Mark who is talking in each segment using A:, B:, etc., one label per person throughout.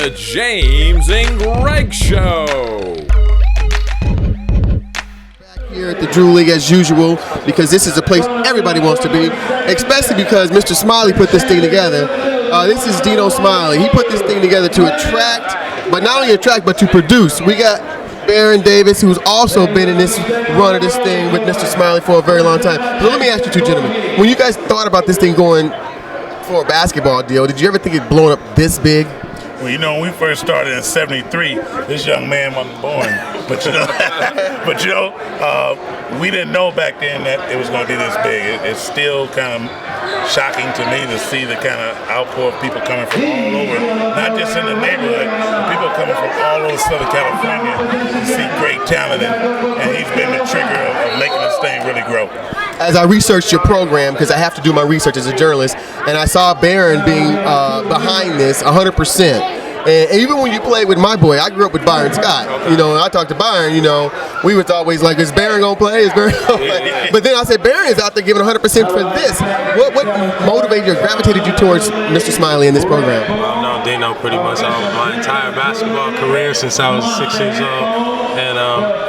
A: the James and Greg Show.
B: Here at the Drew League as usual, because this is a place everybody wants to be, especially because Mr. Smiley put this thing together. This is Dino Smiley. He put this thing together to attract, but not only attract, but to produce. We got Baron Davis, who's also been in this run of this thing with Mr. Smiley for a very long time. So let me ask you two gentlemen, when you guys thought about this thing going for a basketball deal, did you ever think it blowing up this big?
C: Well, you know, when we first started in '73, this young man wasn't born. But we didn't know back then that it was going to be this big. It's still kind of shocking to me to see the kind of outpour of people coming from all over, not just in the neighborhood, but people coming from all over Southern California to see great talent, and he's been the trigger of making this thing really grow.
B: As I researched your program, because I have to do my research as a journalist, and I saw Baron being behind this 100%. And even when you played with my boy, I grew up with Byron Scott. You know, and I talked to Byron, you know, we was always like, is Baron going to play? Is Baron going to play? But then I said, Baron is out there giving 100% for this. What motivated or gravitated you towards Mr. Smiley in this program?
D: Well, I've known Dino pretty much my entire basketball career since I was 6 years old. And,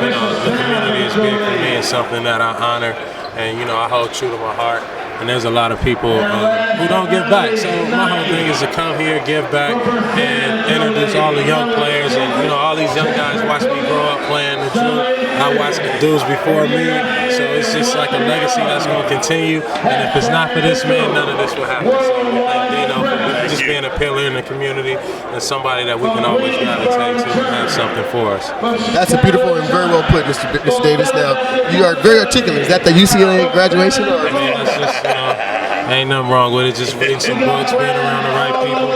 D: you know, the community is big for me and something that I honor. And, you know, I hold true to my heart. And there's a lot of people who don't give back. So my whole thing is to come here, give back, and introduce all the young players. And, you know, all these young guys watch me grow up playing the Drew. I watched the dudes before me. So it's just like a legacy that's going to continue. And if it's not for this man, none of this will happen. So we thank Dino for just being a pillar in the community and somebody that we can always gravitate to and have something for us.
B: That's a beautiful and very well put, Mr. Davis. Now, you are very articulate. Is that the UCLA graduation? Or?
D: I mean, it's just, you know, ain't nothing wrong with it. Just reading some books, being around the right people,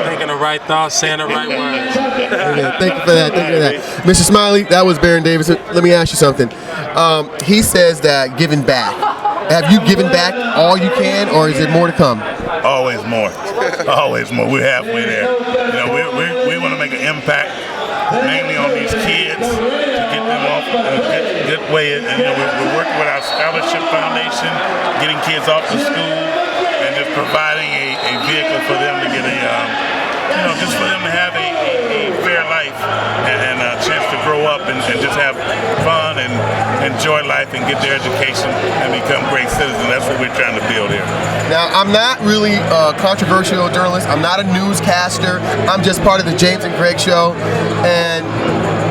D: thinking the right thoughts, saying the right words.
B: Thank you for that. Thank you for that. Mr. Smiley, that was Baron Davis. Let me ask you something. He says that giving back. Have you given back all you can, or is it more to come?
C: Always more. Always more. We're halfway there. You know, we want to make an impact mainly on these kids to get them off a good way. And, you know, we're working with our scholarship foundation, getting kids off to school, and just providing a vehicle for them to get you know, just for them to have a fair life and a chance to grow up and just have fun and enjoy life and get their education and become great citizens. That's what we're trying to build here.
B: Now, I'm not really a controversial journalist. I'm not a newscaster. I'm just part of the James and Greg Show.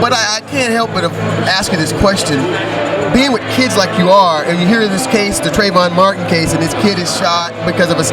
B: But I can't help but ask you this question. Being with kids like you are, and you hear this case, the Trevon Martin case, and this kid is shot because of a